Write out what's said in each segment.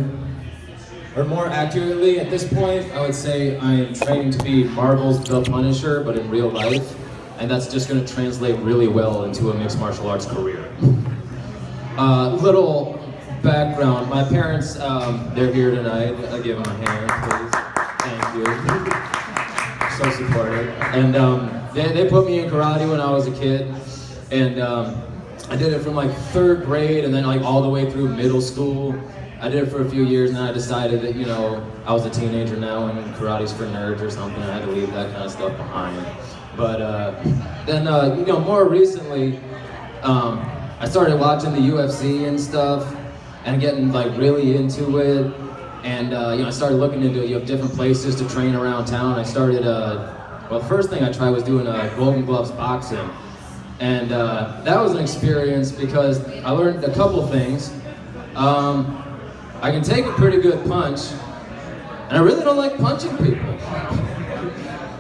fighter. Or more accurately, at this point, I would say I am training to be Marvel's The Punisher, but in real life. And that's just going to translate really well into a mixed martial arts career. Little background. My parents, they're here tonight. I'll give them a hand, please. Thank you. So supportive. And they put me in karate when I was a kid. And I did it from like 3rd grade and then like all the way through middle school. I did it for a few years and then I decided that, you know, I was a teenager now and karate's for nerds or something. I had to leave that kind of stuff behind. But then, you know, more recently, I started watching the UFC and stuff and getting like really into it. And, you know, I started looking into, you know, different places to train around town. I started, well, the first thing I tried was doing Golden Gloves boxing. And that was an experience because I learned a couple things. I can take a pretty good punch, and I really don't like punching people.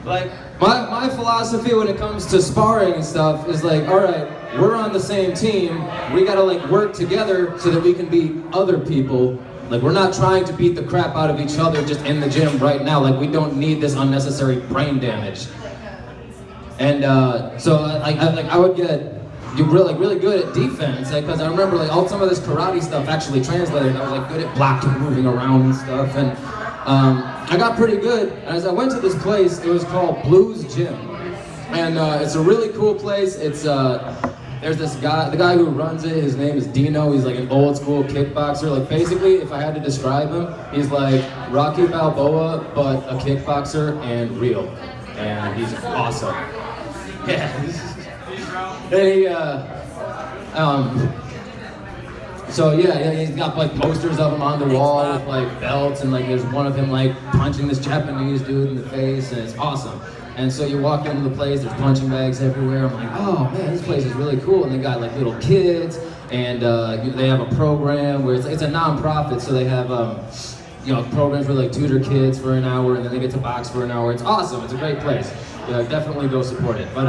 Like, my philosophy when it comes to sparring and stuff is like, all right, we're on the same team, we gotta like work together so that we can beat other people. Like, we're not trying to beat the crap out of each other just in the gym right now. Like, we don't need this unnecessary brain damage. And so I would get really good at defense, because I remember like all some of this karate stuff actually translated. I was like good at blocking, moving around and stuff, and I got pretty good. And as I went to this place, it was called Blues Gym, and it's a really cool place. It's there's this guy, the guy who runs it. His name is Dino. He's like an old school kickboxer. Like basically, if I had to describe him, he's like Rocky Balboa, but a kickboxer and real, and he's awesome. Yeah. And he, so yeah, he's got like posters of him on the wall with like belts, and like there's one of him like punching this Japanese dude in the face, and it's awesome. And so you walk into the place, there's punching bags everywhere. I'm like, oh man, this place is really cool. And they got like little kids, and they have a program where it's a non-profit, so they have you know, programs where like tutor kids for an hour, and then they get to box for an hour. It's awesome. It's a great place. Yeah, definitely go support it. But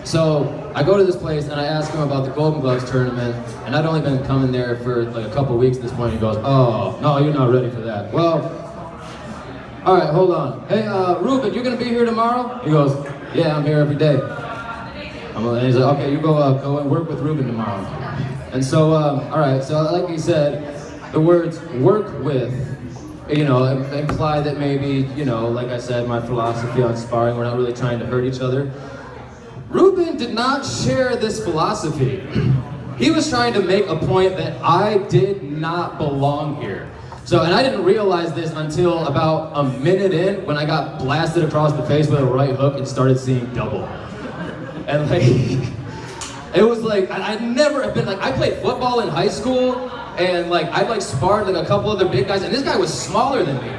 so I go to this place and I ask him about the Golden Gloves tournament, and I'd only been coming there for like a couple weeks at this point. He goes, oh, no, you're not ready for that. Well, all right, hold on. Hey, Ruben, you're gonna be here tomorrow? He goes, yeah, I'm here every day. And he's like, okay, you go and work with Ruben tomorrow. And so, all right, so like he said, the words work with, you know, imply that maybe, you know, like I said, my philosophy on sparring, we're not really trying to hurt each other. Ruben did not share this philosophy. He was trying to make a point that I did not belong here. So, and I didn't realize this until about a minute in, when I got blasted across the face with a right hook and started seeing double. And like, it was like, I'd never have been like, I played football in high school, and like, I'd like sparred like a couple other big guys, and this guy was smaller than me.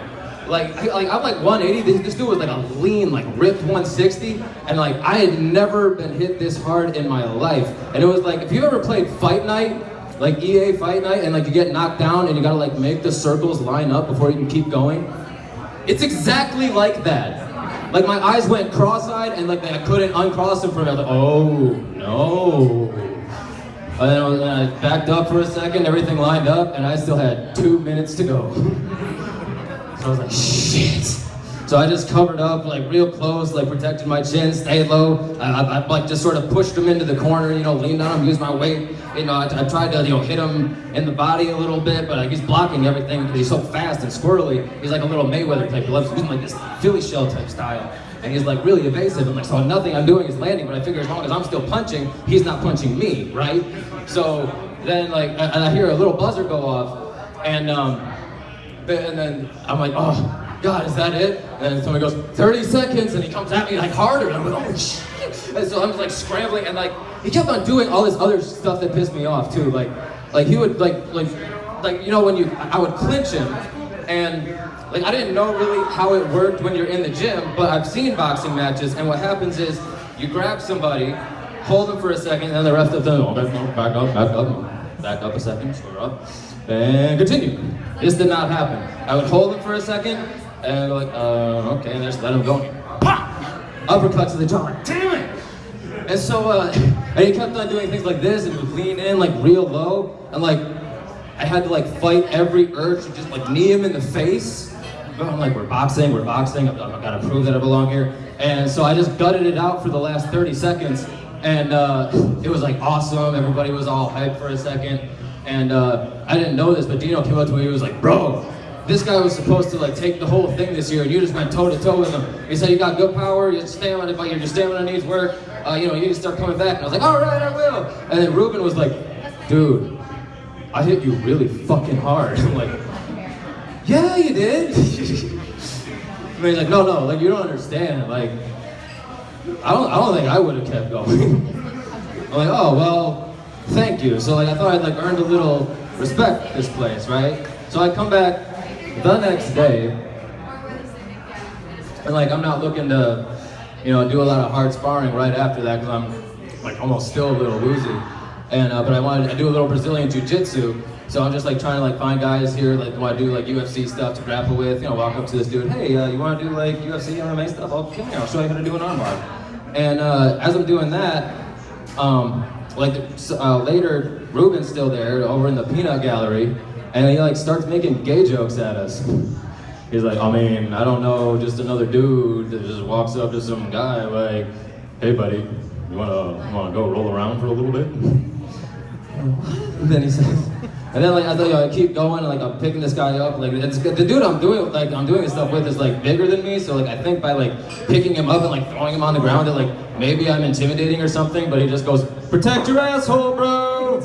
Like I'm like 180, this dude was like a lean, like ripped 160, and like I had never been hit this hard in my life. And it was like, if you ever played Fight Night, like EA Fight Night, and like you get knocked down and you gotta like make the circles line up before you can keep going, it's exactly like that. Like my eyes went cross-eyed and like I couldn't uncross them from it. I was like, oh no. And then I backed up for a second, everything lined up, and I still had 2 minutes to go. I was like, shit. So I just covered up like real close, like protected my chin, stayed low. I like just sort of pushed him into the corner, you know, leaned on him, used my weight. You know, I tried to, you know, hit him in the body a little bit, but like, he's blocking everything because he's so fast and squirrely. He's like a little Mayweather type. He loves using like this Philly shell type style. And he's like really evasive, and like, so nothing I'm doing is landing, but I figure as long as I'm still punching, he's not punching me, right? So then like, I hear a little buzzer go off, and then I'm like, oh, God, is that it? And then somebody goes, 30 seconds, and he comes at me like harder, and I'm like, oh shit. And so I'm just like scrambling, and like, he kept on doing all this other stuff that pissed me off too. Like he would like, you know, when I would clinch him, and like, I didn't know really how it worked when you're in the gym, but I've seen boxing matches, and what happens is, you grab somebody, hold them for a second, and then the rest of them, oh, back up a second, slow up, and continue. This did not happen. I would hold them for a second, and go like, okay, and just let him go. Pop! Uppercut to the jaw, like, damn it! And so, and he kept on doing things like this, and he would lean in like real low, and like, I had to like fight every urge to just like knee him in the face. But I'm like, we're boxing, I've gotta prove that I belong here. And so I just gutted it out for the last 30 seconds. And it was like awesome, everybody was all hyped for a second. And I didn't know this, but Dino came up to me, he was like, bro, this guy was supposed to like take the whole thing this year and you just went toe to toe with him. He said you got good power, your stamina needs work, you need to start coming back. And I was like, all right, I will. And then Ruben was like, dude, I hit you really fucking hard. I'm like, yeah, you did. And he's like, no, like you don't understand. Like, I don't think I would have kept going. I'm like, oh well, thank you. So like I thought I'd like earned a little respect this place, right? So I come back the next day, and like I'm not looking to, do a lot of hard sparring right after that because I'm like almost still a little woozy. And but I do a little Brazilian jiu-jitsu. So I'm just like trying to like find guys here like want to do like UFC stuff to grapple with. Walk up to this dude, hey, you want to do like UFC MMA stuff? I'll show you how to do an armbar. And as I'm doing that, later Ruben's still there over in the peanut gallery, and he like starts making gay jokes at us. He's like, I mean, I don't know, just another dude that just walks up to some guy like, hey buddy, you wanna go roll around for a little bit? And then he says. And then like I keep going, and like I'm picking this guy up, like the dude I'm doing this stuff with is like bigger than me, so like I think by like picking him up and like throwing him on the ground that like maybe I'm intimidating or something, but he just goes, protect your asshole, bro!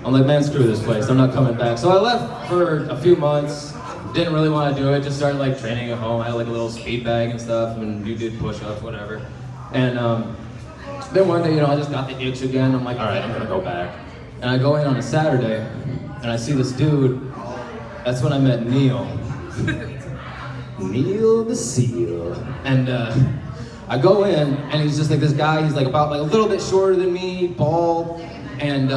I'm like, man, screw this place, I'm not coming back. So I left for a few months, didn't really want to do it, just started like training at home. I had like a little speed bag and stuff, and you did push-ups, whatever. And then one day, I just got the itch again. I'm like, all right, I'm gonna go back. And I go in on a Saturday, and I see this dude. That's when I met Neil. Neil the Seal. And I go in, and he's just like this guy. He's like about like a little bit shorter than me, bald, and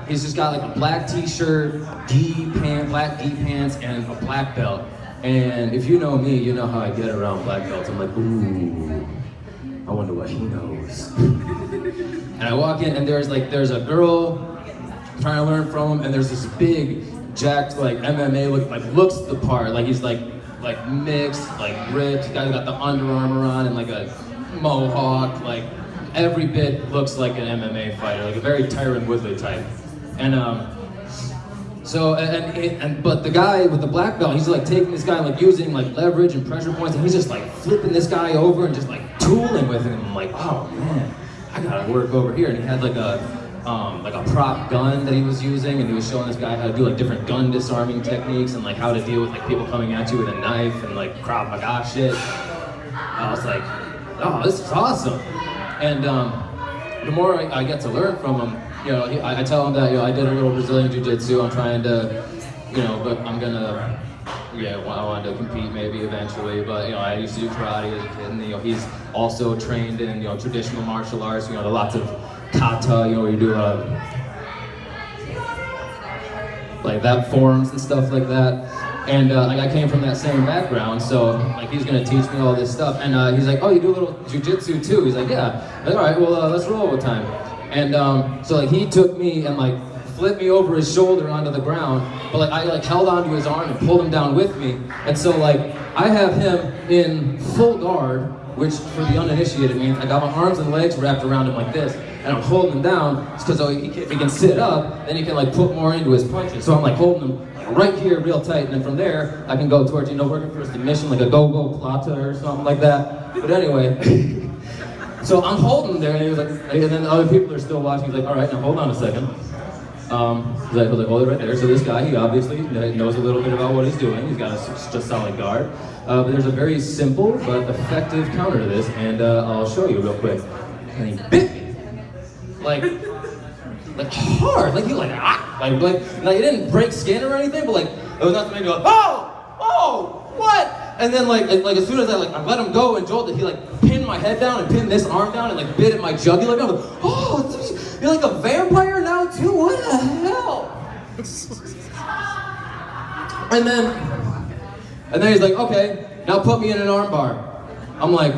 he's just got like a black t-shirt, black gi pants, and a black belt. And if you know me, you know how I get around black belts. I'm like, ooh, I wonder what he knows. And I walk in, and there's a girl trying to learn from him, and there's this big, jacked, like MMA looks the part, like he's like mixed, like ripped. He's got the Under Armour on and like a mohawk, like every bit looks like an MMA fighter, like a very Tyron Woodley type. And but the guy with the black belt, he's like taking this guy, like using like leverage and pressure points, and he's just like flipping this guy over and just like tooling with him. I'm like, oh man, I gotta work over here. And he had like a prop gun that he was using, and he was showing this guy how to do like different gun disarming techniques and like how to deal with like people coming at you with a knife and like Krav Maga shit. I was like, oh, this is awesome. And the more I get to learn from him, I tell him that I did a little Brazilian jiu-jitsu. I'm trying to, but I'm gonna, I wanted to compete maybe eventually. But I used to do karate as a kid, and he's also trained in traditional martial arts. There are lots of kata, where you do like that forms and stuff like that. And like I came from that same background, so like he's gonna teach me all this stuff. And he's like, oh, you do a little jujitsu too? He's like, yeah. I'm like, all right, well let's roll with time. And so like he took me and like flipped me over his shoulder onto the ground, but like I like held onto his arm and pulled him down with me. And so like I have him in full guard, which for the uninitiated means I got my arms and legs wrapped around him like this, and I'm holding him down because if he can sit up, then he can like put more into his punches. So I'm like holding him right here real tight, and then from there I can go towards working for a submission like a go-go plata or something like that. But anyway, so I'm holding him there, and he was like, and then other people are still watching. He's like, all right, now hold on a second. He's like, hold it right there. So this guy, he obviously knows a little bit about what he's doing. He's got a solid guard. But there's a very simple but effective counter to this, and I'll show you real quick. And he bit me, like hard, like he like he didn't break skin or anything, but like it was enough to make me go, oh, what? And then like as soon as I let him go and jolted, he like pinned my head down and pinned this arm down and like bit at my jugular. I was like, oh, you're like a vampire now too? What the hell? And then he's like, okay, now put me in an arm bar. I'm like,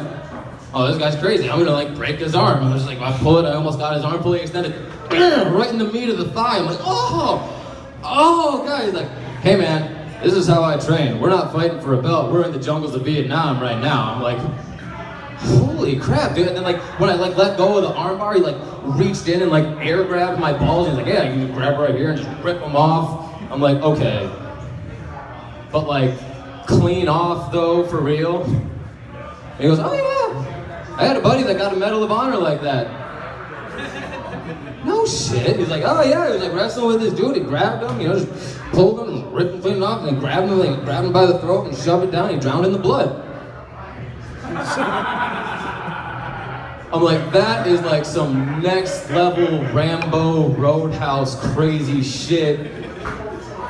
oh, this guy's crazy. I'm gonna like break his arm. I was like, I pull it. I almost got his arm fully extended, right in the meat of the thigh. I'm like, oh, guy. He's like, hey man, this is how I train. We're not fighting for a belt. We're in the jungles of Vietnam right now. I'm like, holy crap, dude. And then like when I like let go of the armbar, he like reached in and like air grabbed my balls. He's like, yeah, you can grab right here and just rip them off. I'm like, okay. But like, clean off though, for real? And he goes, oh yeah, I had a buddy that got a Medal of Honor like that. No shit. He's like, oh yeah, he was like wrestling with this dude. He grabbed him, just pulled him and ripped him clean off, and then grabbed him by the throat and shoved it down. He drowned in the blood. I'm like, that is like some next level Rambo Roadhouse crazy shit.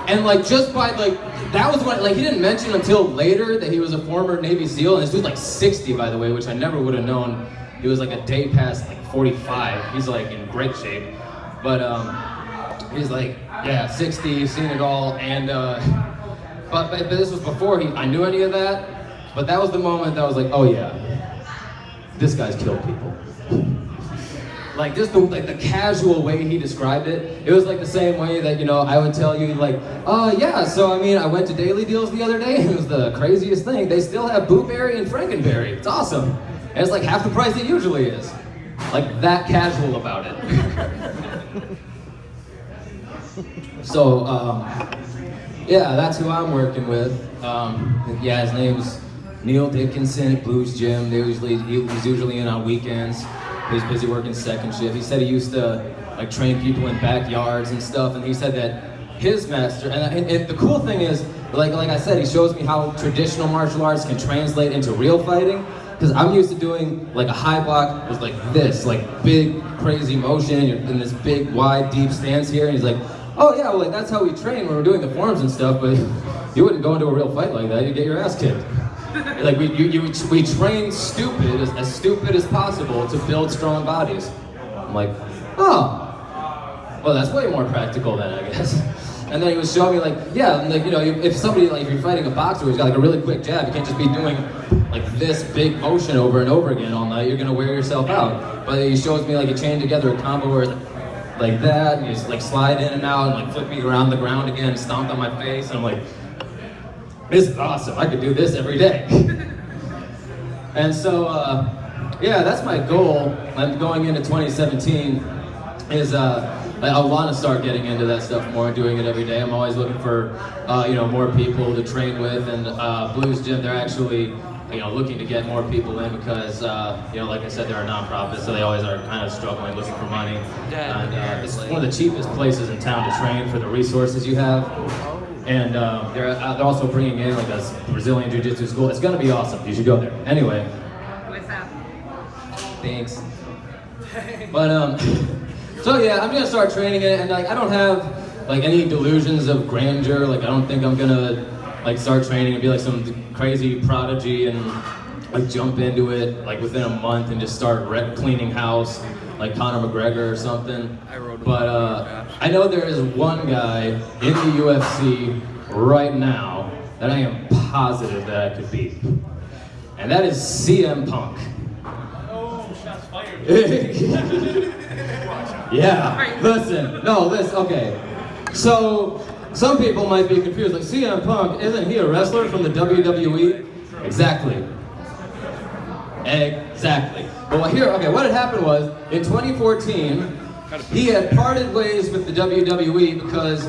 And like just by like, that was what, like he didn't mention until later that he was a former Navy SEAL, and this dude's like 60 by the way, which I never would have known. He was like a day past like 45. He's like in great shape. But he's like, yeah, 60, seen it all. And but this was before I knew any of that. But that was the moment that I was like, oh yeah, this guy's killed people. Like just the casual way he described it, it was like the same way that, I would tell you like, yeah, so I mean, I went to Daily Deals the other day and it was the craziest thing. They still have Blueberry and Frankenberry. It's awesome. And it's like half the price it usually is. Like that casual about it. So, yeah, that's who I'm working with. Yeah, his name's Neil Dickinson at Blues Gym. He's usually in on weekends. He's busy working second shift. He said he used to like train people in backyards and stuff, and he said that his master, and the cool thing is, like I said, he shows me how traditional martial arts can translate into real fighting, because I'm used to doing like a high block with like this, like big crazy motion, you're in this big wide deep stance here, and he's like, oh yeah, well like that's how we train when we're doing the forms and stuff, but you wouldn't go into a real fight like that, you'd get your ass kicked. Like we train stupid as possible to build strong bodies. I'm like, oh, well that's way more practical then, I guess. And then he was showing me like, yeah, like if somebody like if you're fighting a boxer who's got like a really quick jab, you can't just be doing like this big motion over and over again all night. You're gonna wear yourself out. But he shows me like you chain together a combo where it's like that, and you just like slide in and out and like flip me around the ground again, stomped on my face, and I'm like, this is awesome, I could do this every day. And so, yeah, that's my goal. I'm going into 2017 is I want to start getting into that stuff more and doing it every day. I'm always looking for, more people to train with, and Blues Gym, they're actually, looking to get more people in because, like I said, they're a nonprofit, so they always are kind of struggling, looking for money. And it's one of the cheapest places in town to train for the resources you have. And they're also bringing in like a Brazilian Jiu-Jitsu school. It's gonna be awesome. You should go there. Anyway. What's up? Thanks. But so yeah, I'm gonna start training it, and like I don't have like any delusions of grandeur. Like I don't think I'm gonna like start training and be like some crazy prodigy and like jump into it like within a month and just start cleaning house like Conor McGregor or something. But I know there is one guy in the UFC right now that I am positive that I could beat. And that is CM Punk. Oh, shots fired. Yeah, listen, okay. So, some people might be confused, like CM Punk, isn't he a wrestler from the WWE? Exactly. But what had happened was, in 2014, he had parted ways with the WWE because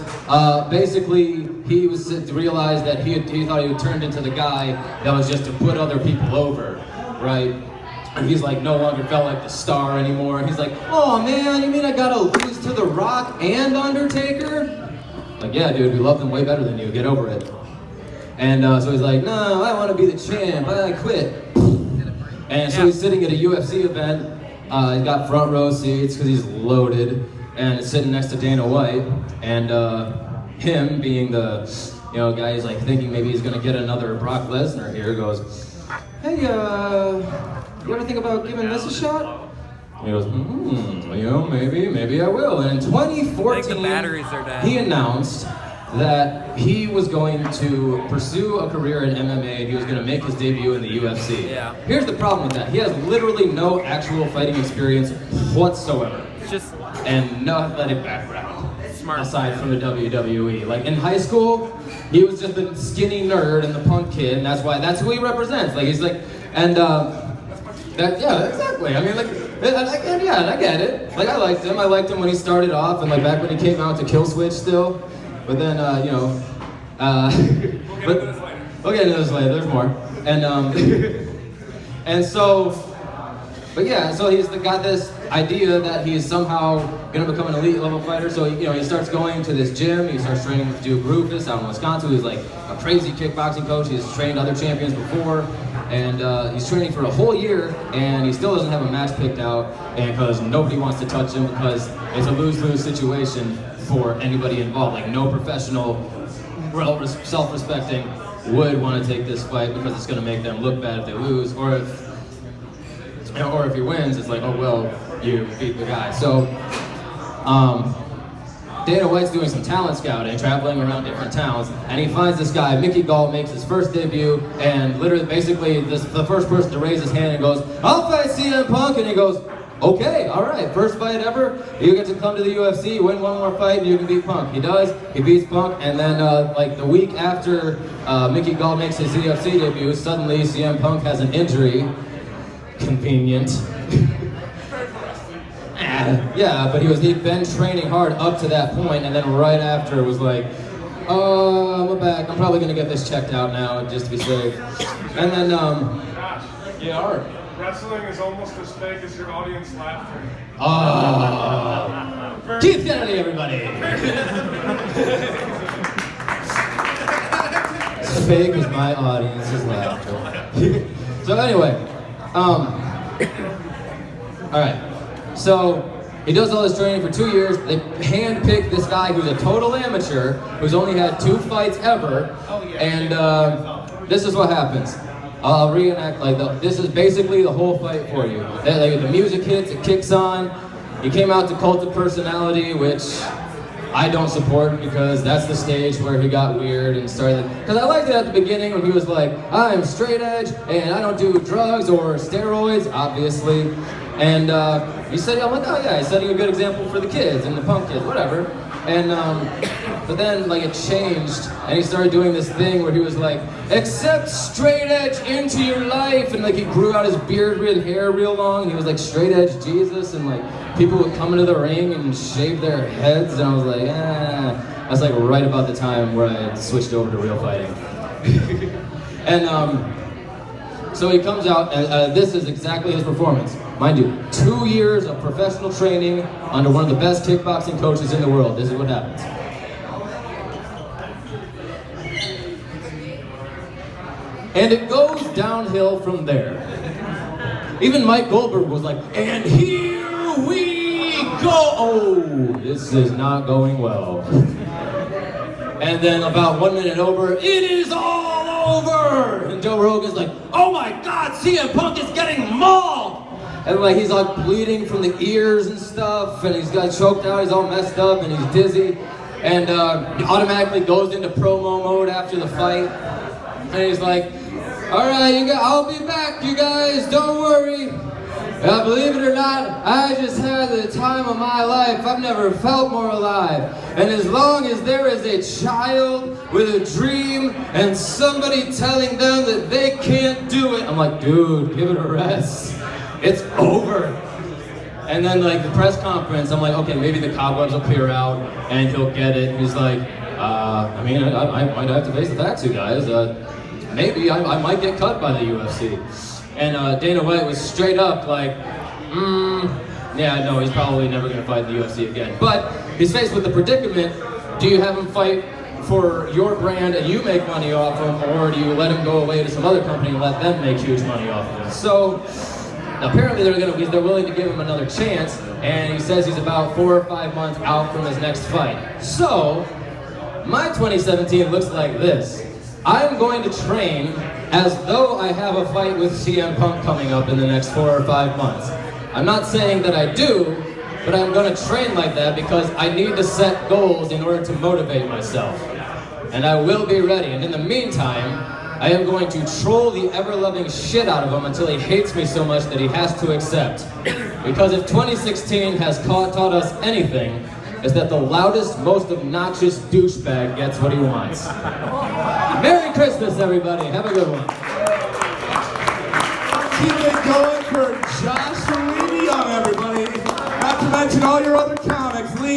basically he realized that he thought he had turned into the guy that was just to put other people over, right? And he's like no longer felt like the star anymore. And he's like, oh man, you mean I gotta lose to The Rock and Undertaker? Like, yeah, dude, we love them way better than you. Get over it. And so he's like, no, I want to be the champ. I quit. And so he's sitting at a UFC event. He's got front row seats because he's loaded, and it's sitting next to Dana White. And him being the guy, he's like thinking maybe he's gonna get another Brock Lesnar here. Goes, hey, you ever think about giving this a shot? And he goes, maybe I will. And in 2014, he announced that he was going to pursue a career in MMA and he was going to make his debut in the UFC. Yeah. Here's the problem with that. He has literally no actual fighting experience whatsoever. Just And no athletic background. smart. Aside from the WWE. Like in high school, he was just the skinny nerd and the punk kid, and that's who he represents. Like he's like, and yeah, exactly. I mean, like, I get it. Like I liked him. I liked him when he started off, and like back when he came out to Kill Switch still. But then, but we'll get into this later. There's more, and and so. But yeah, so he's got this idea that he's somehow gonna become an elite level fighter. So he starts going to this gym. He starts training with Duke Rufus out in Wisconsin, who's like a crazy kickboxing coach. He's trained other champions before, and he's training for a whole year, and he still doesn't have a match picked out, and because nobody wants to touch him because it's a lose-lose situation for anybody involved. Like no professional, self-respecting would want to take this fight because it's gonna make them look bad if they lose, or if he wins, it's like, oh well, you beat the guy. So, Dana White's doing some talent scouting, traveling around different towns, and he finds this guy, Mickey Gall, makes his first debut, and literally, basically, the first person to raise his hand and goes, "I'll fight CM Punk," and he goes, "Okay, all right, first fight ever. You get to come to the UFC, win one more fight, and you can beat Punk." He does. He beats Punk, and then like the week after Mickey Gall makes his UFC debut, suddenly CM Punk has an injury. Convenient. Yeah, but he'd been training hard up to that point, and then right after it was like, I'm back. I'm probably gonna get this checked out now just to be safe. And then, yeah, all right. Wrestling is almost as fake as your audience laughter. Oh, Keith Kennedy, everybody. As fake as my audience's laughter. So anyway. All right, so he does all this training for 2 years. They handpick this guy who's a total amateur, who's only had 2 fights ever, and this is what happens. I'll reenact this is basically the whole fight for you. The music hits, it kicks on. He came out to Cult of Personality, which I don't support because that's the stage where he got weird and started. Because I liked it at the beginning when he was like, I'm straight edge and I don't do drugs or steroids, obviously. And he said, I'm like, oh yeah, he's setting a good example for the kids and the punk kids, whatever. And but then like it changed and he started doing this thing where he was like, accept straight edge into your life, and like he grew out his beard and hair real long. He was like straight edge Jesus, and like people would come into the ring and shave their heads, and I was like, That's like right about the time where I switched over to real fighting. And so he comes out, and this is exactly his performance. Mind you, 2 years of professional training under one of the best kickboxing coaches in the world. This is what happens. And it goes downhill from there. Even Mike Goldberg was like, and here we go! Oh, this is not going well. And then about 1 minute over, it is all over! And Joe Rogan's like, oh my God, CM Punk is getting mauled! And like he's like bleeding from the ears and stuff, and he's got choked out, he's all messed up, and he's dizzy. And he automatically goes into promo mode after the fight. And he's like, all right, I'll be back, you guys, don't worry. Believe it or not, I just had the time of my life. I've never felt more alive. And as long as there is a child with a dream and somebody telling them that they can't do it, I'm like, dude, give it a rest. It's over. And then like the press conference, I'm like, okay, maybe the cobwebs will clear out and he'll get it. And he's like, I might have to face the facts, you guys. Maybe I might get cut by the UFC. And Dana White was straight up like, yeah, no, he's probably never going to fight in the UFC again. But he's faced with the predicament, do you have him fight for your brand and you make money off him, or do you let him go away to some other company and let them make huge money off of him? So apparently they're willing to give him another chance, and he says he's about 4 or 5 months out from his next fight. So my 2017 looks like this. I'm going to train as though I have a fight with CM Punk coming up in the next 4 or 5 months. I'm not saying that I do, but I'm going to train like that because I need to set goals in order to motivate myself. and I will be ready. And in the meantime, I am going to troll the ever-loving shit out of him until he hates me so much that he has to accept. Because if 2016 has taught us anything, it's that the loudest, most obnoxious douchebag gets what he wants. Merry Christmas, everybody. Have a good one. Keep it going for Josh from Leon, everybody. Not to mention all your other comics. Leon.